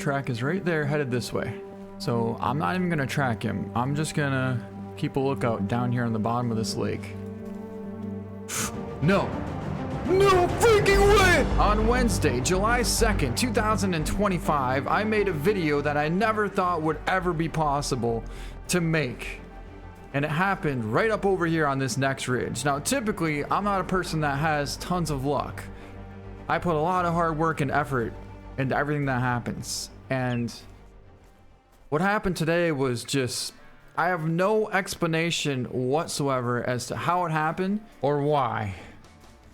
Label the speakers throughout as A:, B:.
A: track is right there, headed this way. So I'm not even gonna track him. I'm just gonna keep a lookout down here on the bottom of this lake. No. No freaking way! On Wednesday, July 2nd, 2025, I made a video that I never thought would ever be possible to make. And it happened right up over here on this next ridge. Now, typically, I'm not a person that has tons of luck. I put a lot of hard work and effort into everything that happens. And what happened today was just, I have no explanation whatsoever as to how it happened or why.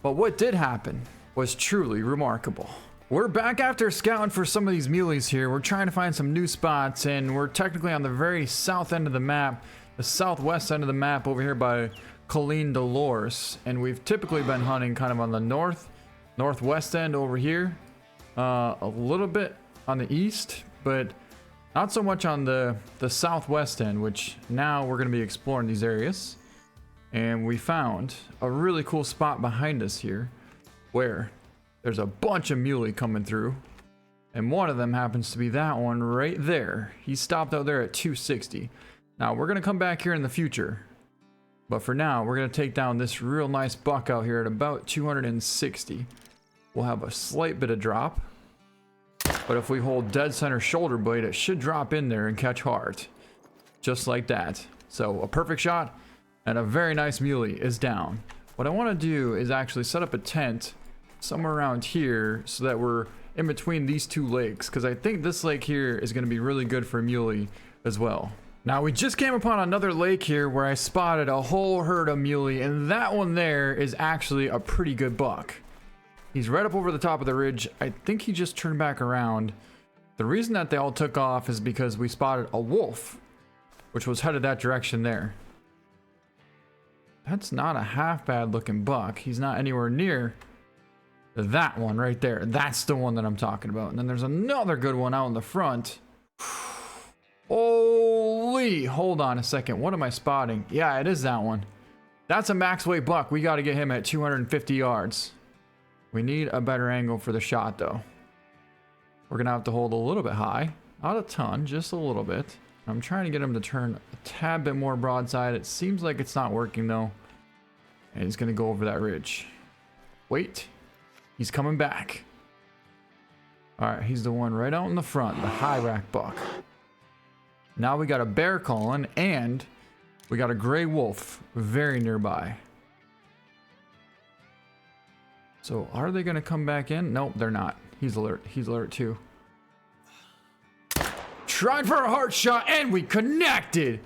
A: But what did happen was truly remarkable. We're back after scouting for some of these muleys here. We're trying to find some new spots, and we're technically on the very south end of the map, the southwest end of the map over here by Colleen Dolores. And we've typically been hunting kind of on the northwest end over here, a little bit on the east, but not so much on the southwest end, which now we're going to be exploring these areas. And we found a really cool spot behind us here where there's a bunch of muley coming through. And one of them happens to be that one right there. He stopped out there at 260. Now we're going to come back here in the future. But for now, we're going to take down this real nice buck out here at about 260. We'll have a slight bit of drop. But if we hold dead center shoulder blade, it should drop in there and catch hard. Just like that. So a perfect shot. And a very nice muley is down. What I want to do is actually set up a tent somewhere around here so that we're in between these two lakes, because I think this lake here is going to be really good for muley as well. Now we just came upon another lake here where I spotted a whole herd of muley, and that one there is actually a pretty good buck. He's right up over the top of the ridge. I think he just turned back around. The reason that they all took off is because we spotted a wolf, which was headed that direction there. That's not a half bad looking buck. He's not anywhere near that one right there. That's the one that I'm talking about. And then there's another good one out in the front. Holy, hold on a second. What am I spotting? Yeah, it is that one. That's a max weight buck. We got to get him at 250 yards. We need a better angle for the shot though. We're going to have to hold a little bit high. Not a ton, just a little bit. I'm trying to get him to turn a tad bit more broadside. It seems like it's not working though. And he's going to go over that ridge. Wait. He's coming back. Alright, he's the one right out in the front. The high rack buck. Now we got a bear calling, and we got a gray wolf very nearby. So are they going to come back in? Nope, they're not. He's alert. He's alert too. Tried for a heart shot, and we connected.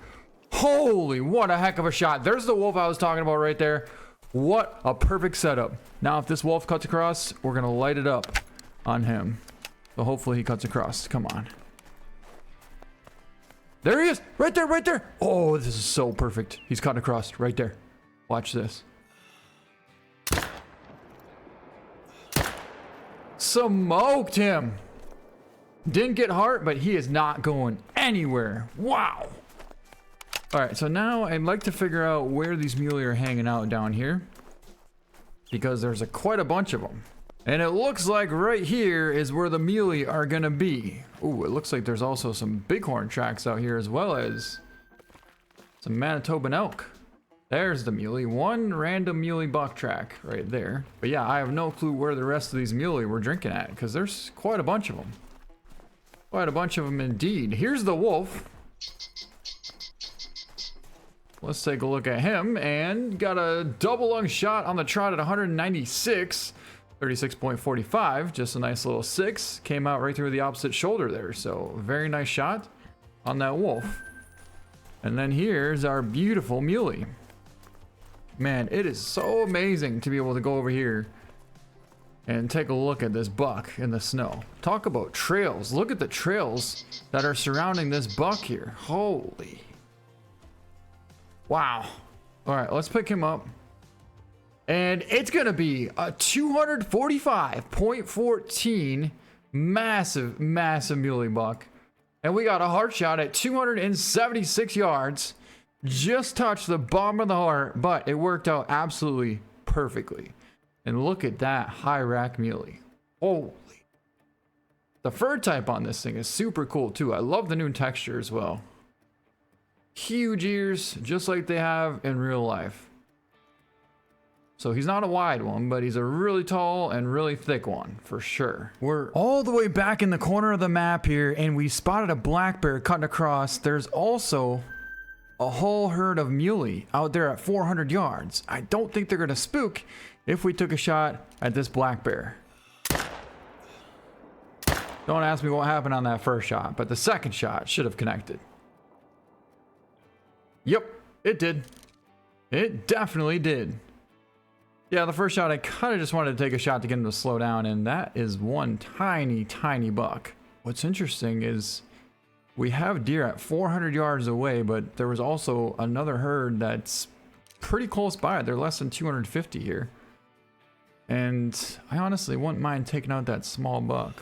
A: Holy, what a heck of a shot. There's the wolf I was talking about right there. What a perfect setup. Now if this wolf cuts across, we're gonna light it up on him. So hopefully he cuts across. Come on. There he is. Right there, right there. Oh, this is so perfect. He's cut across right there. Watch this. Smoked him. Didn't get heart, but he is not going anywhere. Wow. All right, so now I'd like to figure out where these muley are hanging out down here, because there's quite a bunch of them. And it looks like right here is where the muley are gonna be. Ooh, it looks like there's also some bighorn tracks out here, as well as some Manitoban elk. There's the muley. One random muley buck track right there. But yeah, I have no clue where the rest of these muley we're drinking at, because there's quite a bunch of them. Quite a bunch of them indeed. Here's the wolf. Let's take a look at him, and got a double lung shot on the trot at 196, 36.45. Just a nice little 6. Came out right through the opposite shoulder there. So very nice shot on that wolf. And then here's our beautiful muley. Man, it is so amazing to be able to go over here and take a look at this buck in the snow. Talk about trails. Look at the trails that are surrounding this buck here. Holy. Wow. All right, let's pick him up. And it's going to be a 245.14 massive, massive muley buck. And we got a heart shot at 276 yards. Just touched the bottom of the heart, but it worked out absolutely perfectly. And look at that high rack muley. Holy. The fur type on this thing is super cool too. I love the new texture as well. Huge ears, just like they have in real life. So he's not a wide one, but he's a really tall and really thick one, for sure. We're all the way back in the corner of the map here, and we spotted a black bear cutting across. There's also a whole herd of muley out there at 400 yards. I don't think they're gonna spook if we took a shot at this black bear. Don't ask me what happened on that first shot, but the second shot should have connected. Yep, it did. It definitely did. Yeah, the first shot, I kind of just wanted to take a shot to get him to slow down, and that is one tiny, tiny buck. What's interesting is we have deer at 400 yards away, but there was also another herd that's pretty close by. They're less than 250 here. And I honestly wouldn't mind taking out that small buck.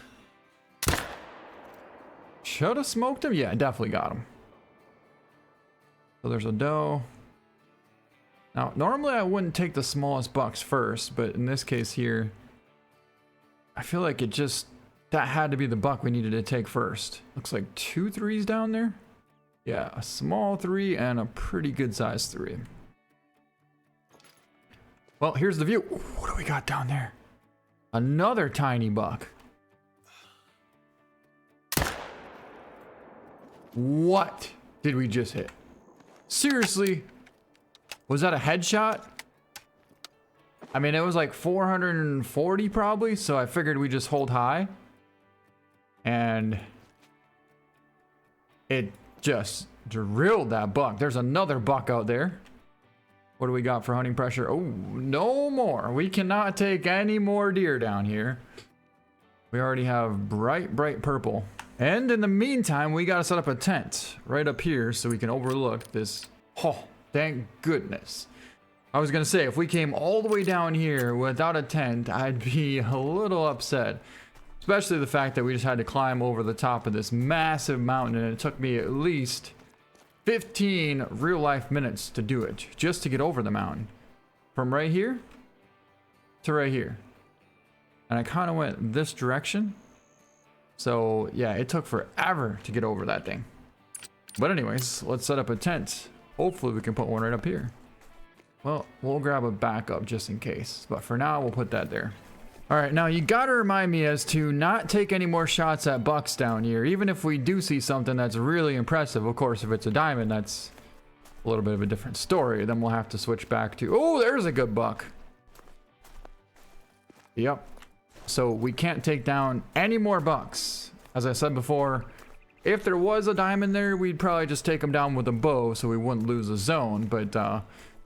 A: Should have smoked him? Yeah, definitely got him. So there's a doe. Now, normally I wouldn't take the smallest bucks first, but in this case here, I feel like that had to be the buck we needed to take first. Looks like 2 3s down there. Yeah, a small 3 and a pretty good size 3. Well, here's the view. Ooh, what do we got down there? Another tiny buck. What did we just hit? Seriously? Was that a headshot? I mean, it was like 440 probably, so I figured we just hold high. And it just drilled that buck. There's another buck out there. What do we got for hunting pressure? Oh, no more. We cannot take any more deer down here. We already have bright, bright purple. And in the meantime, we gotta set up a tent right up here so we can overlook this. Oh, thank goodness. I was gonna say, if we came all the way down here without a tent, I'd be a little upset. Especially the fact that we just had to climb over the top of this massive mountain, and it took me at least 15 real life minutes to do it, just to get over the mountain. From right here to right here. And I kind of went this direction. So yeah, it took forever to get over that thing. But anyways, let's set up a tent. Hopefully we can put one right up here. Well, we'll grab a backup just in case. But for now, we'll put that there. All right, now you gotta remind me as to not take any more shots at bucks down here. Even if we do see something that's really impressive. Of course, if it's a diamond, that's a little bit of a different story. Then we'll have to switch back to, oh, there's a good buck. Yep. So we can't take down any more bucks. As I said before, if there was a diamond there, we'd probably just take them down with a bow so we wouldn't lose the zone. But now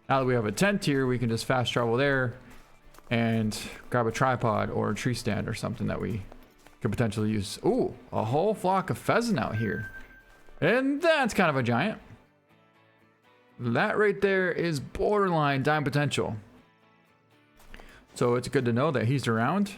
A: that we have a tent here, we can just fast travel there and grab a tripod or a tree stand or something that we could potentially use. Ooh, a whole flock of pheasant out here. And that's kind of a giant. That right there is borderline diamond potential. So it's good to know that he's around.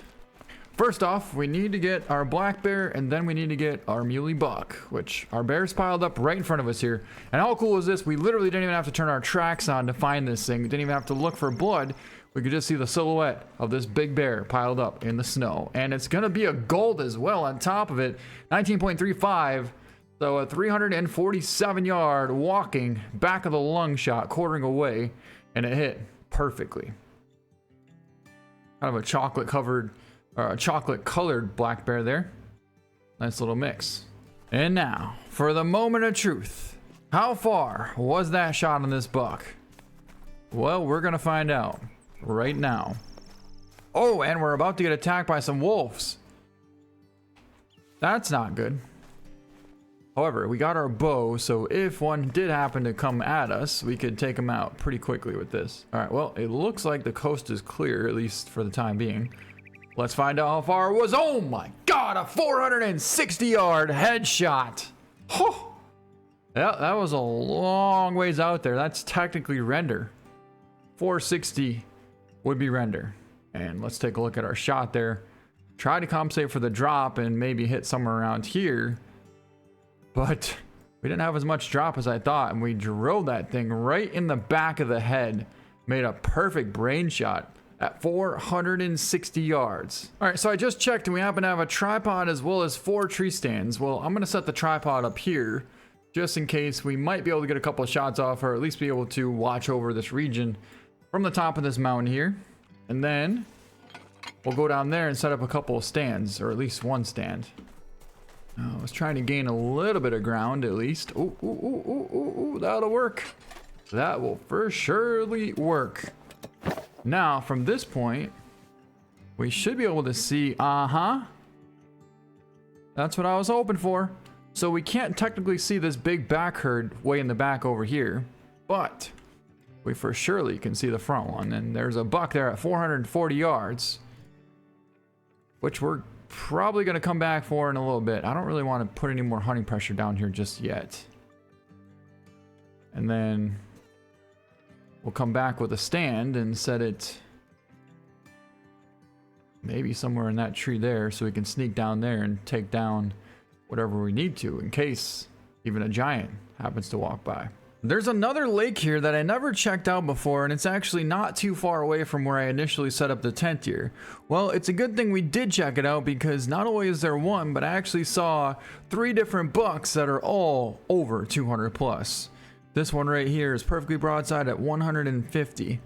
A: First off, we need to get our black bear, and then we need to get our muley buck, which our bear's piled up right in front of us here. And how cool is this? We literally didn't even have to turn our tracks on to find this thing. We didn't even have to look for blood. We could just see the silhouette of this big bear piled up in the snow. And it's gonna be a gold as well on top of it. 19.35, so a 347 yard walking back of the lung shot, quartering away, and it hit perfectly. Kind of a chocolate colored black bear there. Nice little mix. And now for the moment of truth. How far was that shot on this buck? Well, we're gonna find out right now. Oh, and we're about to get attacked by some wolves. That's not good. However, we got our bow, so if one did happen to come at us, we could take them out pretty quickly with this. All right, well, it looks like the coast is clear, at least for the time being. Let's find out how far it was. Oh my God, a 460 yard headshot. Oh, yeah, that was a long ways out there. That's technically render. 460 would be render. And let's take a look at our shot there. Try to compensate for the drop and maybe hit somewhere around here. But we didn't have as much drop as I thought. And we drilled that thing right in the back of the head. Made a perfect brain shot. at 460 yards. All right, so I just checked and we happen to have a tripod as well as 4 tree stands. Well, I'm gonna set the tripod up here just in case we might be able to get a couple of shots off, or at least be able to watch over this region from the top of this mountain here. And then we'll go down there and set up a couple of stands, or at least one stand. I was trying to gain a little bit of ground at least. Ooh, that'll work. That will for surely work. Now, from this point, we should be able to see, that's what I was hoping for. So we can't technically see this big back herd way in the back over here, but we for surely can see the front one. And there's a buck there at 440 yards, which we're probably going to come back for in a little bit. I don't really want to put any more hunting pressure down here just yet. And then we'll come back with a stand and set it maybe somewhere in that tree there, so we can sneak down there and take down whatever we need to in case even a giant happens to walk by. There's another lake here that I never checked out before, and it's actually not too far away from where I initially set up the tent here. Well, it's a good thing we did check it out, because not only is there one, but I actually saw 3 different bucks that are all over 200 plus. This one right here is perfectly broadside at 150,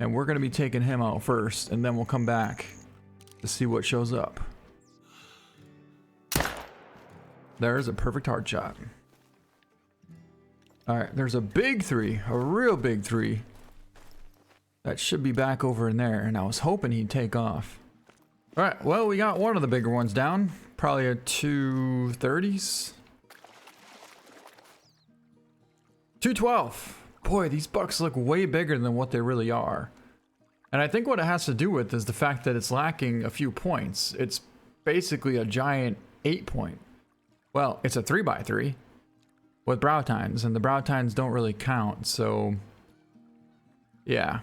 A: and we're going to be taking him out first, and then we'll come back to see what shows up. There's a perfect hard shot. All right, there's a big 3, a real big 3. That should be back over in there, and I was hoping he'd take off. All right, well, we got one of the bigger ones down. Probably a 230s. 212. Boy, these bucks look way bigger than what they really are. And I think what it has to do with is the fact that it's lacking a few points. It's basically a giant 8-point. Well, it's a 3x3 with brow tines, and the brow tines don't really count, so yeah.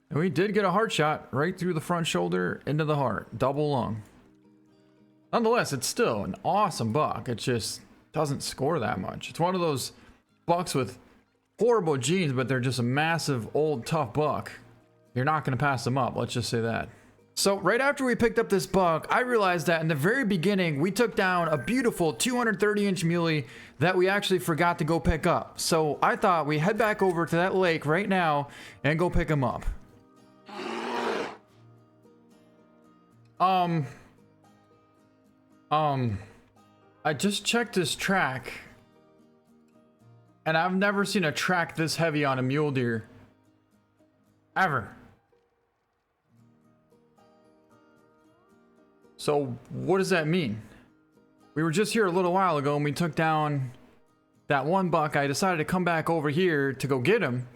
A: And we did get a heart shot right through the front shoulder into the heart, double lung. Nonetheless, it's still an awesome buck. It just doesn't score that much. It's one of those bucks with horrible genes, but they're just a massive, old, tough buck. You're not going to pass them up, let's just say that. So right after we picked up this buck, I realized that in the very beginning, we took down a beautiful 230-inch muley that we actually forgot to go pick up. So I thought we'd head back over to that lake right now and go pick him up. I just checked his track, and I've never seen a track this heavy on a mule deer. Ever. So what does that mean? We were just here a little while ago and we took down that one buck. I decided to come back over here to go get him.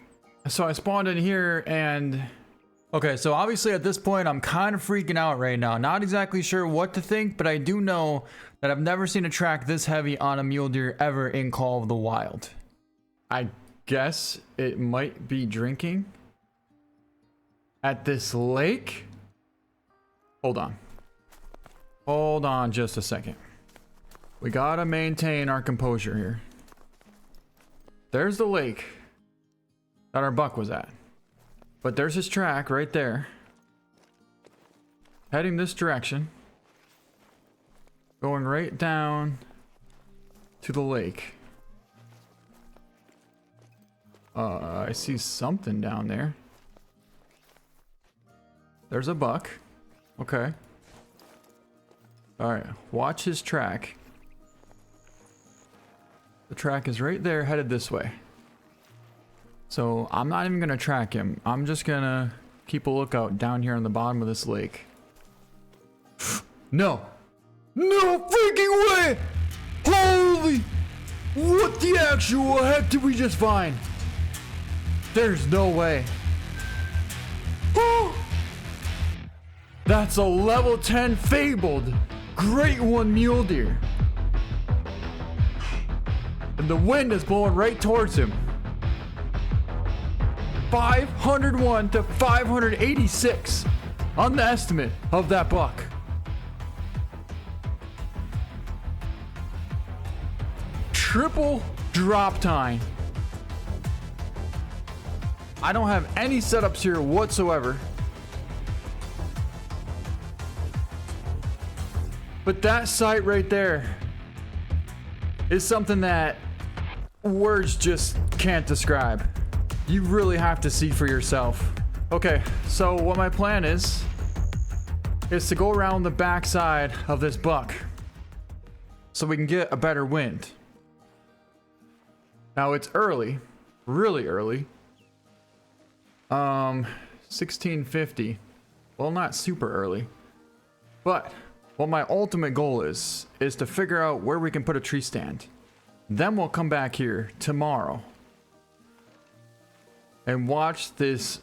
A: So I spawned in here and... Okay, so obviously at this point I'm kind of freaking out right now. Not exactly sure what to think, but I do know that I've never seen a track this heavy on a mule deer ever in Call of the Wild. I guess it might be drinking at this lake. Hold on. Hold on just a second. We gotta maintain our composure here. There's the lake that our buck was at. But there's his track right there. Heading this direction. Going right down to the lake. I see something down there. There's a buck. Okay. Alright, watch his track. The track is right there, headed this way. So I'm not even gonna track him. I'm just gonna keep a lookout down here on the bottom of this lake. No! No freaking way! Holy! What the actual heck did we just find? There's no way. That's a level 10 fabled Great One mule deer. And the wind is blowing right towards him. 501 to 586 on the estimate of that buck. Triple drop time. I don't have any setups here whatsoever. But that sight right there is something that words just can't describe. You really have to see for yourself. Okay, so what my plan is to go around the backside of this buck so we can get a better wind. Now it's early, really early. 1650. Well, not super early, but what my ultimate goal is to figure out where we can put a tree stand. Then we'll come back here tomorrow and watch this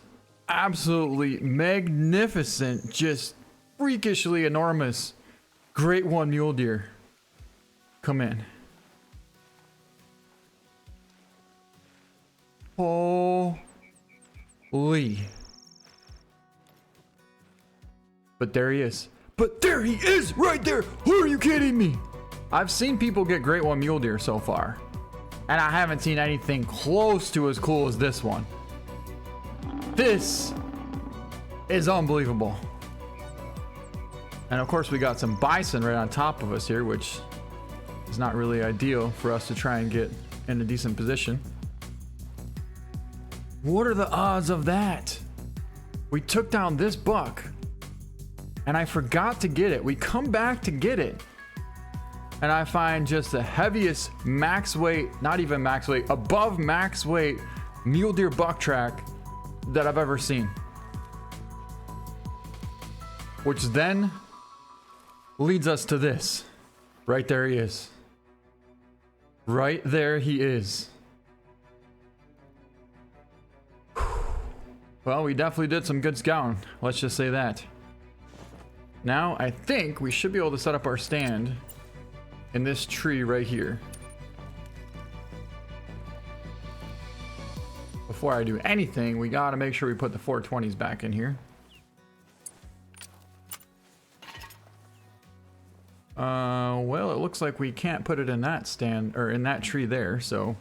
A: absolutely magnificent, just freakishly enormous Great One mule deer come in. Holy. But there he is. But there he is right there. Who are you kidding me? I've seen people get Great One mule deer so far, and I haven't seen anything close to as cool as this one. This is unbelievable. And of course we got some bison right on top of us here, which is not really ideal for us to try and get in a decent position. What are the odds of that? We took down this buck and I forgot to get it. We come back to get it and I find just the heaviest max weight, not even max weight, above max weight mule deer buck track that I've ever seen. Which then leads us to this. Right there he is. Right there he is. Well, we definitely did some good scouting. Let's just say that. Now, I think we should be able to set up our stand in this tree right here. Before I do anything, we gotta make sure we put the 420s back in here. Well, it looks like we can't put it in that stand, or in that tree there, so...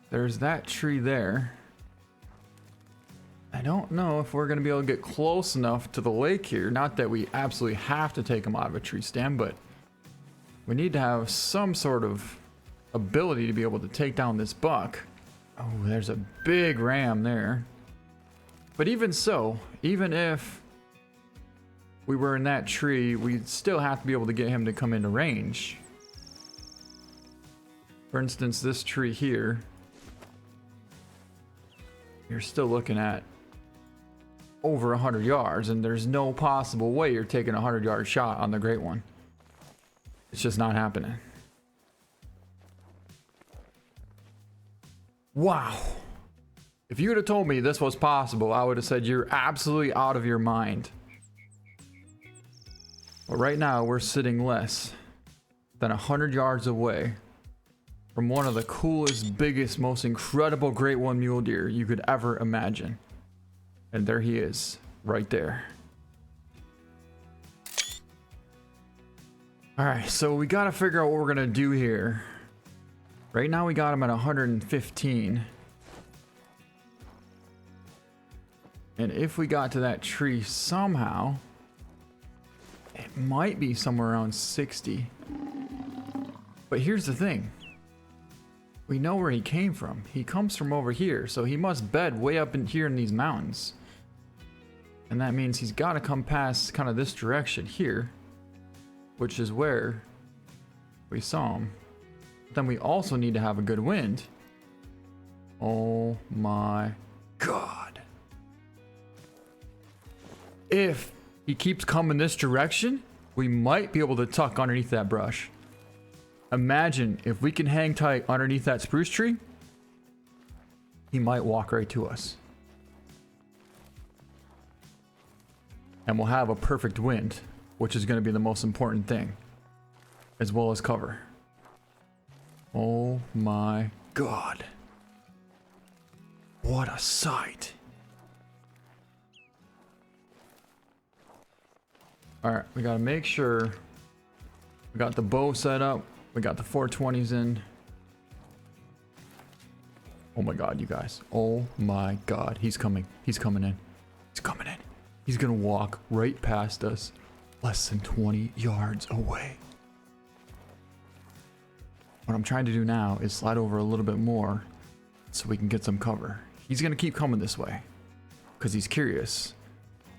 A: There's that tree there. I don't know if we're gonna be able to get close enough to the lake here. Not that we absolutely have to take them out of a tree stand, but we need to have some sort of ability to be able to take down this buck. Oh, there's a big ram there. But even so, even if we were in that tree, we'd still have to be able to get him to come into range. For instance, this tree here, you're still looking at over 100 yards, and there's no possible way you're taking a 100-yard shot on the Great One. It's just not happening. Wow. If you would have told me this was possible, I would have said you're absolutely out of your mind. But right now, we're sitting less than 100 yards away from one of the coolest, biggest, most incredible Great One mule deer you could ever imagine. And there he is, right there. Alright, so we gotta figure out what we're gonna do here. Right now we got him at 115. And if we got to that tree somehow, it might be somewhere around 60. But here's the thing. We know where he came from. He comes from over here, so he must bed way up in here in these mountains. And that means he's got to come past kind of this direction here, which is where we saw him. But then we also need to have a good wind. Oh my God. If he keeps coming this direction, we might be able to tuck underneath that brush. Imagine if we can hang tight underneath that spruce tree, he might walk right to us. And we'll have a perfect wind, which is going to be the most important thing, as well as cover. Oh my God. What a sight. Alright, we got to make sure we got the bow set up. We got the 420s in. Oh my god, you guys. Oh my god. He's coming. He's coming in. He's coming in. He's gonna walk right past us, less than 20 yards away. What I'm trying to do now is slide over a little bit more so we can get some cover. He's gonna keep coming this way because he's curious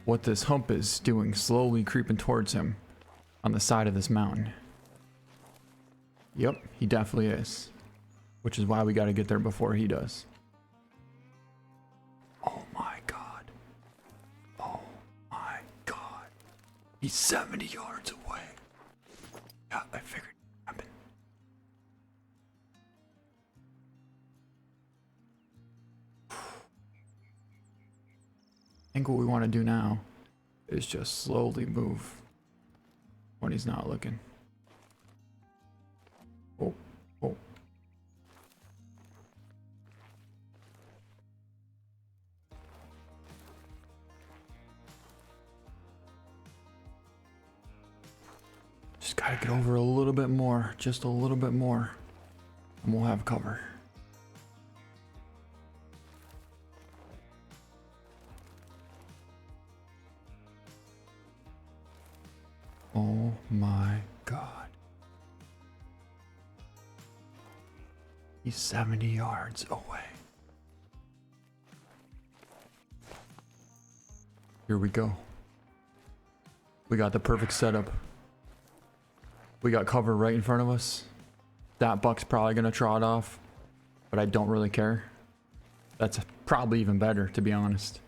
A: what this hump is doing, slowly creeping towards him on the side of this mountain. Yep, he definitely is, which is why we got to get there before he does. Oh my god. Oh my god. He's 70 yards away. Yeah, I figured it happened. I think what we want to do now is just slowly move when he's not looking. Oh, oh. Just gotta get over a little bit more, just a little bit more, and we'll have cover. Oh my god. He's 70 yards away. Here we go. We got the perfect setup. We got cover right in front of us. That buck's probably gonna trot off, but I don't really care. That's probably even better, to be honest.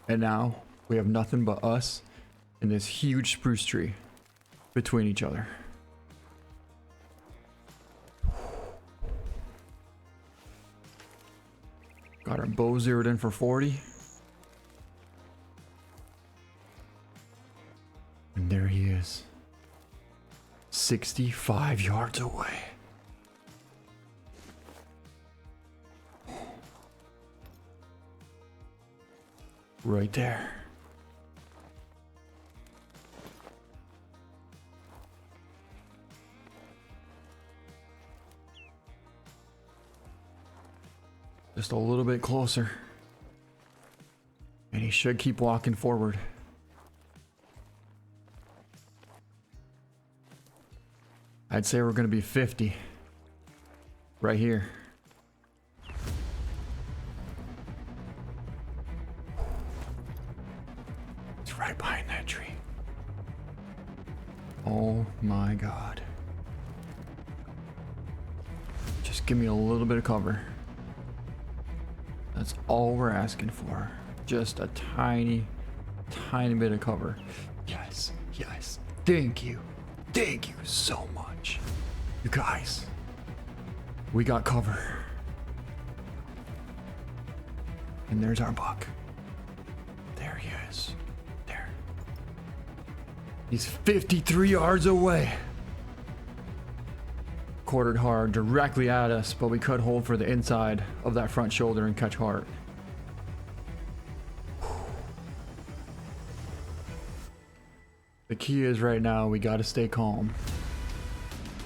A: And now we have nothing but us and this huge spruce tree between each other. Got our bow zeroed in for 40. And there he is. 65 yards away. Right there. Just a little bit closer. And he should keep walking forward. I'd say we're gonna be 50. Right here. It's right behind that tree. Oh my god. Just give me a little bit of cover. That's all we're asking for. Just a tiny, tiny bit of cover. Yes, yes. Thank you. Thank you so much. You guys, we got cover. And there's our buck. There he is. There. He's 53 yards away. Quartered hard directly at us, but we could hold for the inside of that front shoulder and catch hard. The key is right now we got to stay calm.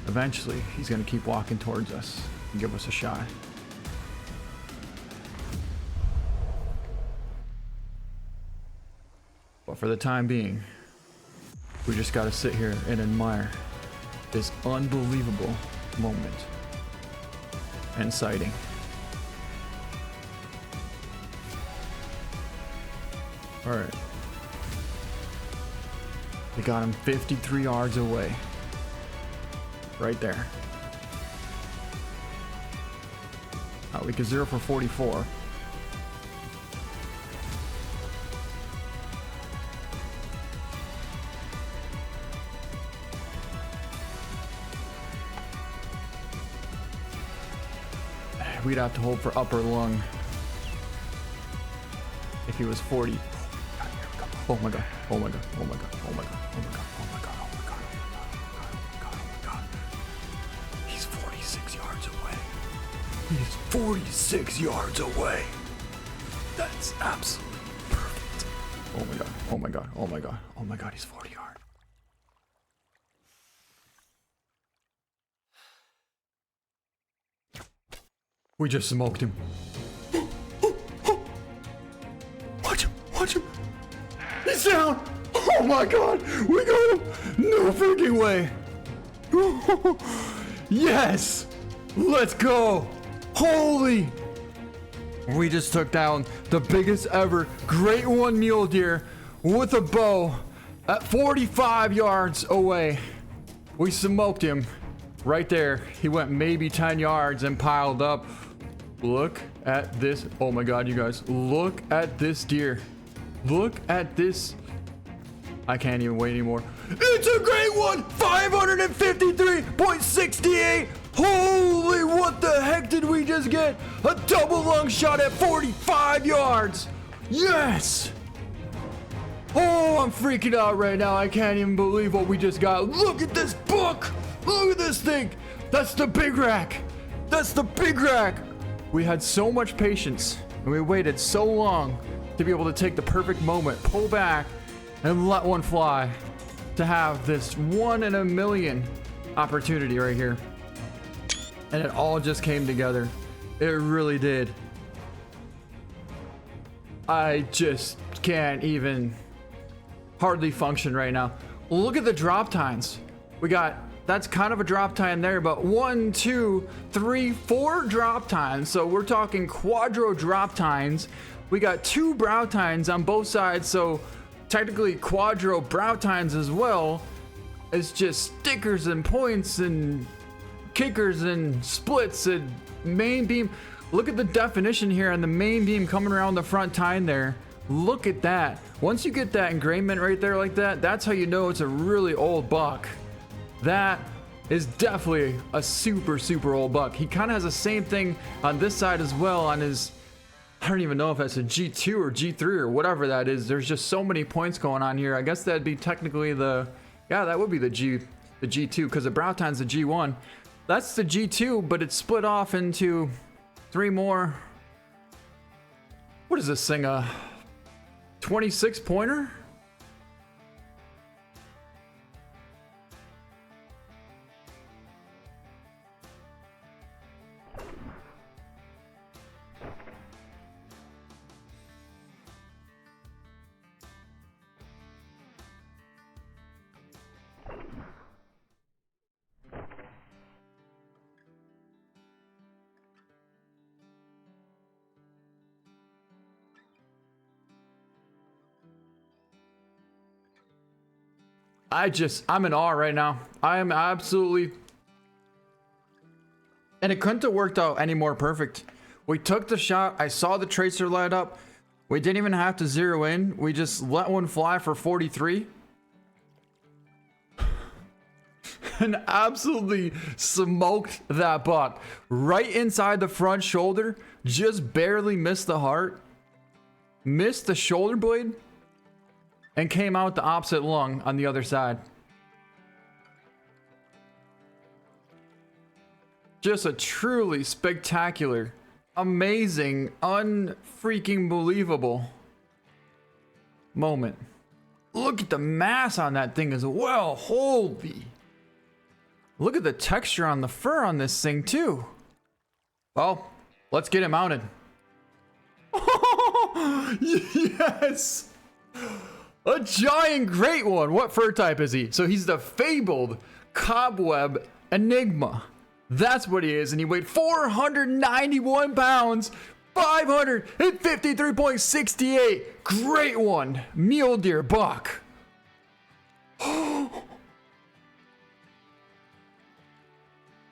A: Eventually he's going to keep walking towards us and give us a shot. But for the time being, we just got to sit here and admire this unbelievable moment and sighting. All right. We got him 53 yards away. Right there. We can zero for 44. We'd have to hold for upper lung if he was 40. Oh my god, oh my god, oh my god, oh my god, oh my god, oh my god, oh my god, oh my god, oh my god. He's 46 yards away. He's 46 yards away. That's absolutely perfect. Oh my god, oh my god, oh my god, oh my god, he's 40 yards. We just smoked him. Watch him, watch him. He's down. Oh my god, we got him. No freaking way. Yes, let's go. Holy. We just took down the biggest ever Great One mule deer with a bow at 45 yards away. We smoked him right there. He went maybe 10 yards and piled up. Look at this. Oh my god, you guys, look at this deer. Look at this. I can't even wait anymore. It's a Great One. 553.68. Holy, what the heck did we just get? A double lung shot at 45 yards. Yes. Oh, I'm freaking out right now. I can't even believe what we just got. Look at this buck. Look at this thing. That's the big rack. That's the big rack. We had so much patience and we waited so long to be able to take the perfect moment, pull back and let one fly, to have this 1 in a million opportunity right here. And it all just came together. It really did. I just can't even hardly function right now. Look at the drop times. We got, that's kind of a drop time there, but 1, 2, 3, 4 drop times. So we're talking quadro drop times. We got 2 brow tines on both sides, so technically quadro brow tines as well. It's just stickers and points and kickers and splits and main beam. Look at the definition here on the main beam coming around the front tine there. Look at that. Once you get that engravement right there like that, that's how you know it's a really old buck. That is definitely a super old buck. He kind of has the same thing on this side as well on his, I don't even know if that's a G2 or G3 or whatever that is. There's just so many points going on here. I guess that'd be technically the, yeah, that would be the G2, because the brow tine's the G1. That's the G2, but it's split off into 3 more. What is this thing, a 26 pointer? I'm in awe right now. I am absolutely, and it couldn't have worked out any more perfect. We took the shot. I saw the tracer light up. We didn't even have to zero in. We just let one fly for 43 and absolutely smoked that buck right inside the front shoulder. Just barely missed the heart, missed the shoulder blade, and came out the opposite lung on the other side. Just a truly spectacular, amazing, unfreaking believable moment. Look at the mass on that thing as well. Holy. Look at the texture on the fur on this thing too. Well, let's get it mounted. Yes. A giant Great One. What fur type is he? So he's the fabled Cobweb Enigma. That's what he is. And he weighed 491 pounds, 553.68. Great One. Mule deer buck.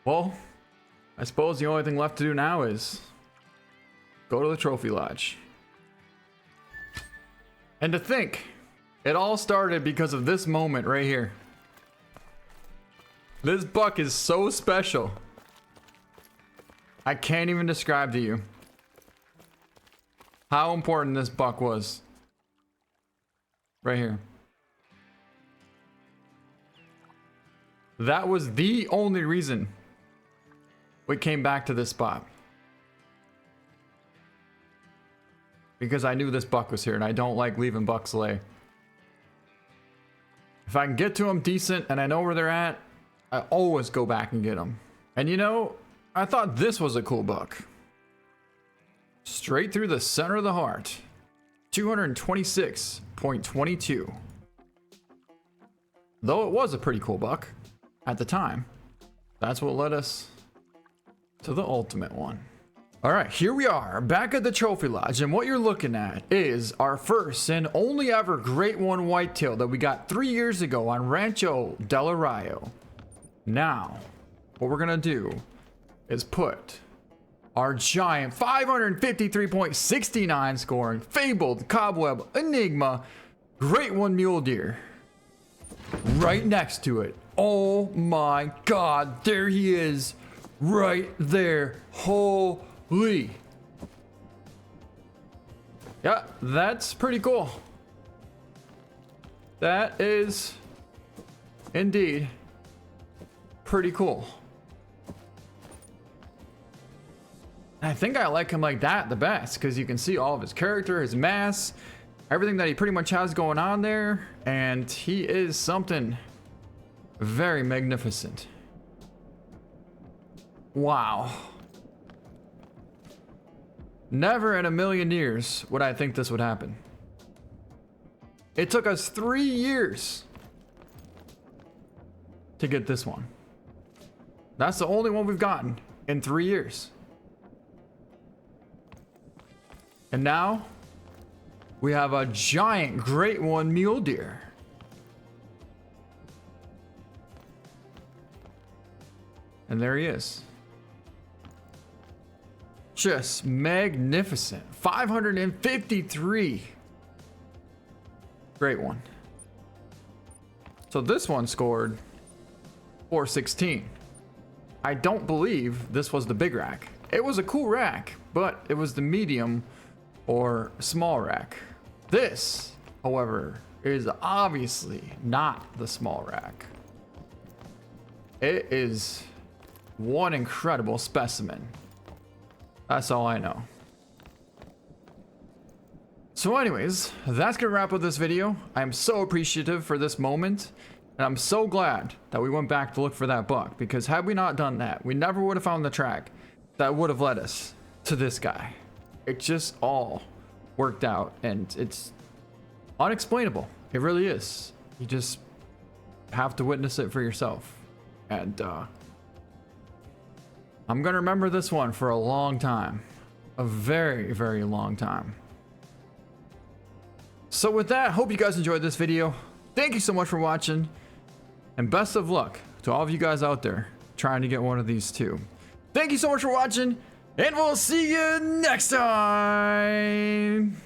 A: Well, I suppose the only thing left to do now is go to the trophy lodge. And to think, it all started because of this moment right here. This buck is so special. I can't even describe to you how important this buck was. Right here. That was the only reason we came back to this spot. Because I knew this buck was here and I don't like leaving bucks lay. If I can get to them decent and I know where they're at, I always go back and get them. And you know, I thought this was a cool buck. Straight through the center of the heart. 226.22. Though it was a pretty cool buck at the time. That's what led us to the ultimate one. All right, here we are back at the trophy lodge, and what you're looking at is our first and only ever Great One whitetail that we got 3 years ago on Rancho Del Arroyo. Now, what we're gonna do is put our giant 553.69 scoring fabled cobweb enigma Great One mule deer right next to it. Oh my God, there he is, right there. Holy. Yeah, that's pretty cool. That is indeed pretty cool. I think I like him like that the best because you can see all of his character, his mass, everything that he pretty much has going on there, and he is something very magnificent. Wow. Never in a million years would I think this would happen. It took us 3 years to get this one. That's the only one we've gotten in 3 years. And now we have a giant Great One mule deer. And there he is. Just magnificent. 553. Great One. So this one scored 416. I don't believe this was the big rack. It was a cool rack, but it was the medium or small rack. This, however, is obviously not the small rack. It is one incredible specimen. That's all I know. So anyways, that's gonna wrap up this video. I'm so appreciative for this moment, and I'm so glad that we went back to look for that buck, because had we not done that, we never would have found the track that would have led us to this guy. It just all worked out, and it's unexplainable. It really is. You just have to witness it for yourself. And I'm gonna remember this one for a long time. A very, very long time. So with that, hope you guys enjoyed this video. Thank you so much for watching, and best of luck to all of you guys out there trying to get one of these too. Thank you so much for watching, and we'll see you next time.